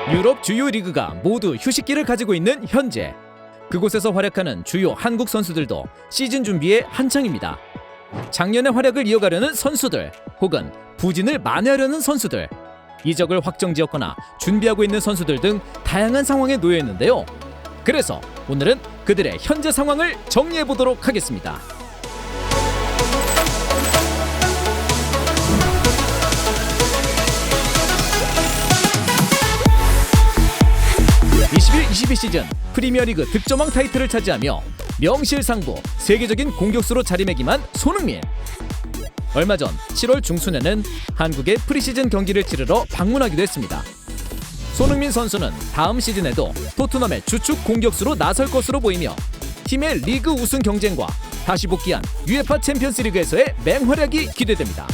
유럽 주요 리그가 모두 휴식기를 가지고 있는 현재, 그곳에서 활약하는 주요 한국 선수들도 시즌 준비에 한창입니다. 작년의 활약을 이어가려는 선수들, 혹은 부진을 만회하려는 선수들, 이적을 확정지었거나 준비하고 있는 선수들 등 다양한 상황에 놓여 있는데요. 그래서 오늘은 그들의 현재 상황을 정리해보도록 하겠습니다. 21-22 시즌 프리미어리그 득점왕 타이틀을 차지하며 명실상부 세계적인 공격수로 자리매김한 손흥민. 얼마 전 7월 중순에는 한국의 프리시즌 경기를 치르러 방문하기도 했습니다. 손흥민 선수는 다음 시즌에도 토트넘의 주축 공격수로 나설 것으로 보이며 팀의 리그 우승 경쟁과 다시 복귀한 UEFA 챔피언스리그에서의 맹활약이 기대됩니다.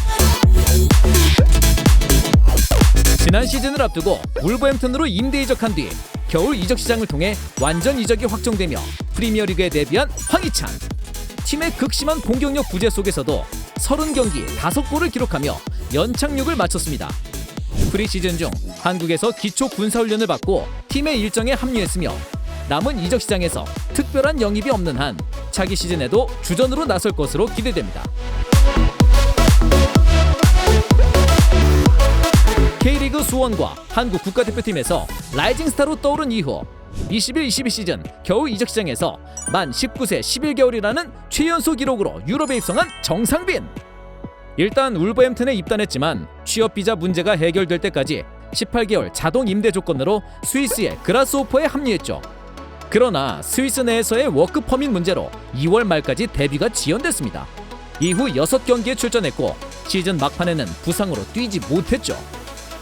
지난 시즌을 앞두고 울버햄튼으로 임대 이적한 뒤 겨울 이적 시장을 통해 완전 이적이 확정되며 프리미어리그에 데뷔한 황희찬. 팀의 극심한 공격력 부재 속에서도 30경기 5골을 기록하며 연착륙을 마쳤습니다. 프리시즌 중 한국에서 기초 군사훈련을 받고 팀의 일정에 합류했으며 남은 이적 시장에서 특별한 영입이 없는 한 차기 시즌에도 주전으로 나설 것으로 기대됩니다. K리그 수원과 한국 국가대표팀에서 라이징 스타로 떠오른 이후 21-22 시즌 겨울 이적 시장에서 만 19세 11개월이라는 최연소 기록으로 유럽에 입성한 정상빈. 일단 울버햄튼에 입단했지만 취업 비자 문제가 해결될 때까지 18개월 자동 임대 조건으로 스위스의 그라스호퍼에 합류했죠. 그러나 스위스 내에서의 워크 퍼밋 문제로 2월 말까지 데뷔가 지연됐습니다. 이후 6경기에 출전했고 시즌 막판에는 부상으로 뛰지 못했죠.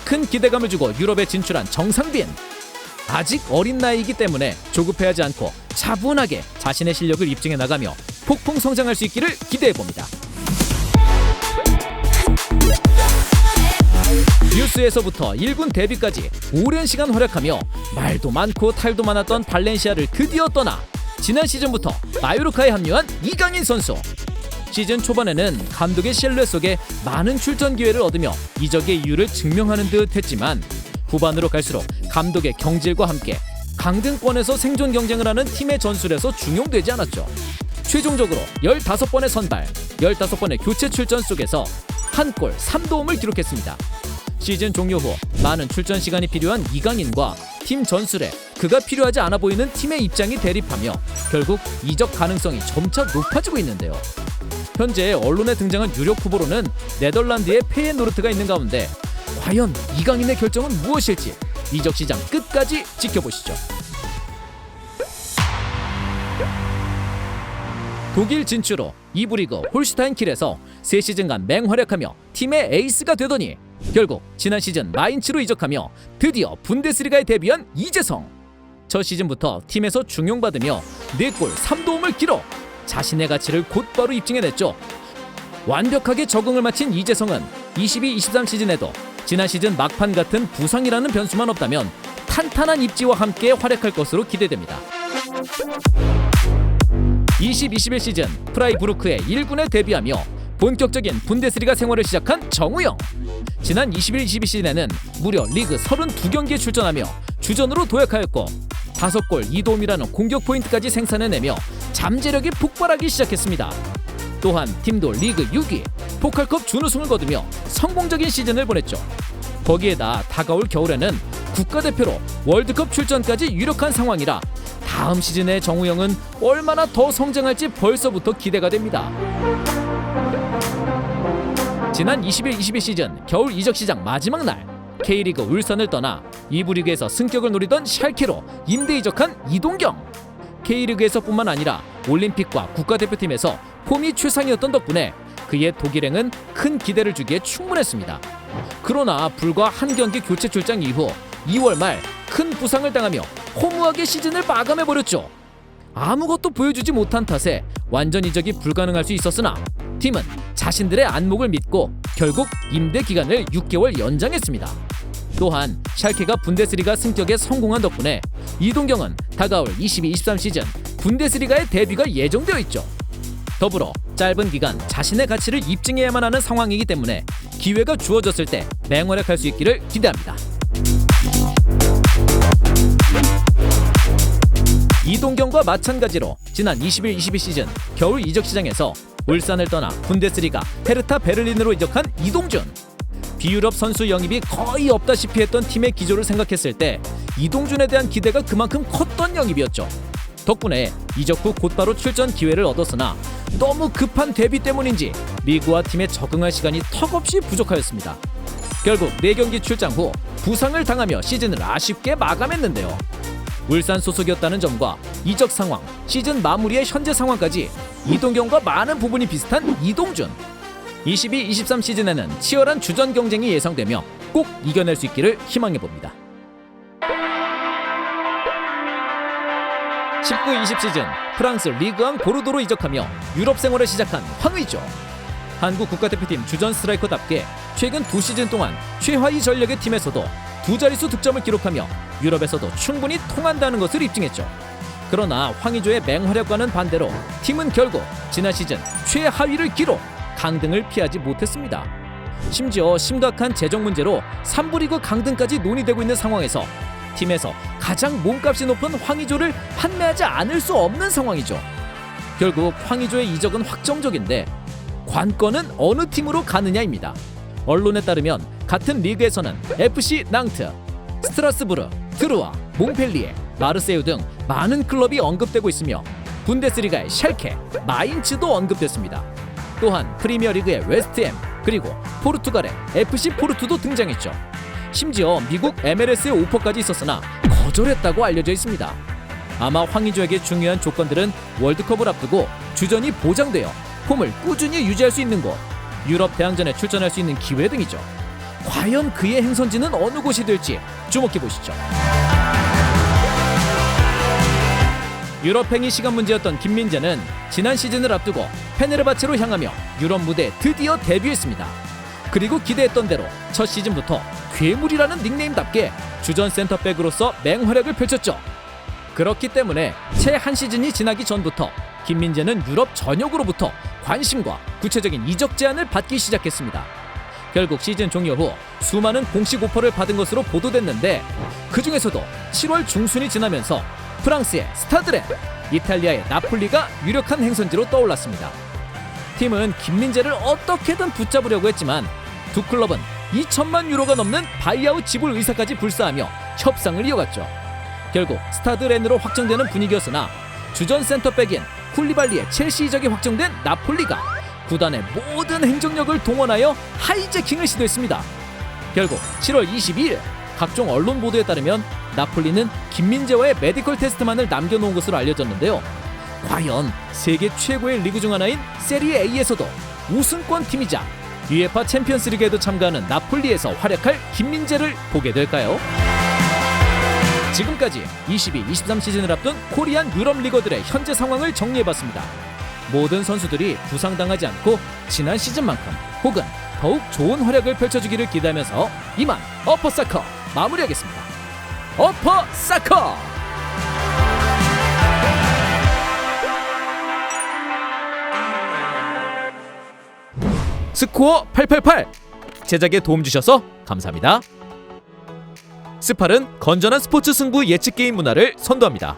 큰 기대감을 주고 유럽에 진출한 정상빈. 아직 어린 나이이기 때문에 조급해하지 않고 차분하게 자신의 실력을 입증해 나가며 폭풍 성장할 수 있기를 기대해봅니다. 유스에서부터 1군 데뷔까지 오랜 시간 활약하며 말도 많고 탈도 많았던 발렌시아를 드디어 떠나 지난 시즌부터 마요르카에 합류한 이강인 선수. 시즌 초반에는 감독의 신뢰 속에 많은 출전 기회를 얻으며 이적의 이유를 증명하는 듯 했지만 후반으로 갈수록 감독의 경질과 함께 강등권에서 생존 경쟁을 하는 팀의 전술에서 중용되지 않았죠. 최종적으로 15번의 선발, 15번의 교체 출전 속에서 1골 3도움을 기록했습니다. 시즌 종료 후 많은 출전 시간이 필요한 이강인과 팀 전술에 그가 필요하지 않아 보이는 팀의 입장이 대립하며 결국 이적 가능성이 점차 높아지고 있는데요. 현재 언론에 등장한 유력 후보로는 네덜란드의 페예노르트가 있는 가운데 과연 이강인의 결정은 무엇일지 이적 시장 끝까지 지켜보시죠. 독일 진출 후 2부 리그 홀슈타인 킬에서 3시즌간 맹활약하며 팀의 에이스가 되더니 결국 지난 시즌 마인츠로 이적하며 드디어 분데스리가에 데뷔한 이재성. 첫 시즌부터 팀에서 중용받으며 4골 3도움을 기록. 자신의 가치를 곧바로 입증해냈죠. 완벽하게 적응을 마친 이재성은 22-23 시즌에도 지난 시즌 막판 같은 부상이라는 변수만 없다면 탄탄한 입지와 함께 활약할 것으로 기대됩니다. 20-21 시즌 프라이부르크의 1군에 데뷔하며 본격적인 분데스리가 생활을 시작한 정우영. 지난 21-22 시즌에는 무려 리그 32경기에 출전하며 주전으로 도약하였고 5골 2도움이라는 공격 포인트까지 생산해내며 잠재력이 폭발하기 시작했습니다. 또한 팀도 리그 6위, 포칼컵 준우승을 거두며 성공적인 시즌을 보냈죠. 거기에다 다가올 겨울에는 국가대표로 월드컵 출전까지 유력한 상황이라 다음 시즌의 정우영은 얼마나 더 성장할지 벌써부터 기대가 됩니다. 지난 21-22 시즌 겨울 이적 시장 마지막 날 K리그 울산을 떠나 2부 리그에서 승격을 노리던 샬케로 임대 이적한 이동경. K리그에서 뿐만 아니라 올림픽과 국가대표팀에서 폼이 최상이었던 덕분에 그의 독일행은 큰 기대를 주기에 충분했습니다. 그러나 불과 한 경기 교체 출장 이후 2월 말 큰 부상을 당하며 허무하게 시즌을 마감해버렸죠. 아무것도 보여주지 못한 탓에 완전 이적이 불가능할 수 있었으나 팀은 자신들의 안목을 믿고 결국 임대 기간을 6개월 연장했습니다. 또한 샬케가 분데스리가 승격에 성공한 덕분에 이동경은 다가올 22-23 시즌 분데스리가의 데뷔가 예정되어 있죠. 더불어 짧은 기간 자신의 가치를 입증해야만 하는 상황이기 때문에 기회가 주어졌을 때 맹활약할 수 있기를 기대합니다. 이동경과 마찬가지로 지난 21-22 시즌 겨울 이적 시장에서 울산을 떠나 분데스리가 헤르타 베를린으로 이적한 이동준. 비유럽 선수 영입이 거의 없다시피 했던 팀의 기조를 생각했을 때 이동준에 대한 기대가 그만큼 컸던 영입이었죠. 덕분에 이적 후 곧바로 출전 기회를 얻었으나 너무 급한 데뷔 때문인지 리그와 팀에 적응할 시간이 턱없이 부족하였습니다. 결국 4경기 출장 후 부상을 당하며 시즌을 아쉽게 마감했는데요. 울산 소속이었다는 점과 이적 상황, 시즌 마무리의 현재 상황까지 이동경과 많은 부분이 비슷한 이동준. 22-23 시즌에는 치열한 주전 경쟁이 예상되며 꼭 이겨낼 수 있기를 희망해봅니다. 19-20 시즌 프랑스 리그앙 보르도로 이적하며 유럽 생활을 시작한 황의조. 한국 국가대표팀 주전 스트라이커답게 최근 2시즌 동안 최하위 전력의 팀에서도 2자릿수 득점을 기록하며 유럽에서도 충분히 통한다는 것을 입증했죠. 그러나 황의조의 맹활약과는 반대로 팀은 결국 지난 시즌 최하위를 기록, 강등을 피하지 못했습니다. 심지어 심각한 재정 문제로 3부 리그 강등까지 논의되고 있는 상황에서 팀에서 가장 몸값이 높은 황의조를 판매하지 않을 수 없는 상황이죠. 결국 황의조의 이적은 확정적인데 관건은 어느 팀으로 가느냐입니다. 언론에 따르면 같은 리그에서는 FC 낭트, 스트라스부르, 트루아, 몽펠리에, 마르세유 등 많은 클럽이 언급되고 있으며 분데스리가의 샬케, 마인츠도 언급됐습니다. 또한 프리미어리그의 웨스트햄, 그리고 포르투갈의 FC 포르투도 등장했죠. 심지어 미국 MLS의 오퍼까지 있었으나 거절했다고 알려져 있습니다. 아마 황의조에게 중요한 조건들은 월드컵을 앞두고 주전이 보장되어 폼을 꾸준히 유지할 수 있는 곳, 유럽 대항전에 출전할 수 있는 기회 등이죠. 과연 그의 행선지는 어느 곳이 될지 주목해보시죠. 유럽행이 시간 문제였던 김민재는 지난 시즌을 앞두고 페네르바체로 향하며 유럽 무대에 드디어 데뷔했습니다. 그리고 기대했던 대로 첫 시즌부터 괴물이라는 닉네임답게 주전 센터백으로서 맹활약을 펼쳤죠. 그렇기 때문에 채 한 시즌이 지나기 전부터 김민재는 유럽 전역으로부터 관심과 구체적인 이적 제안을 받기 시작했습니다. 결국 시즌 종료 후 수많은 공식 오퍼를 받은 것으로 보도됐는데 그 중에서도 7월 중순이 지나면서 프랑스의 스타드렌, 이탈리아의 나폴리가 유력한 행선지로 떠올랐습니다. 팀은 김민재를 어떻게든 붙잡으려고 했지만 두 클럽은 2천만 유로가 넘는 바이아웃 지불 의사까지 불사하며 협상을 이어갔죠. 결국 스타드렌으로 확정되는 분위기였으나 주전 센터백인 쿨리발리의 첼시 이적이 확정된 나폴리가 구단의 모든 행정력을 동원하여 하이제킹을 시도했습니다. 결국 7월 22일 각종 언론 보도에 따르면 나폴리는 김민재와의 메디컬 테스트만을 남겨놓은 것으로 알려졌는데요. 과연 세계 최고의 리그 중 하나인 세리에 A에서도 우승권 팀이자 UEFA 챔피언스리그에도 참가하는 나폴리에서 활약할 김민재를 보게 될까요? 지금까지 22-23 시즌을 앞둔 코리안 유럽 리거들의 현재 상황을 정리해봤습니다. 모든 선수들이 부상당하지 않고 지난 시즌만큼 혹은 더욱 좋은 활약을 펼쳐주기를 기대하면서 이만 어퍼사커 마무리하겠습니다. 어퍼사커! 스코어 888 제작에 도움 주셔서 감사합니다. 스팔은 건전한 스포츠 승부 예측 게임 문화를 선도합니다.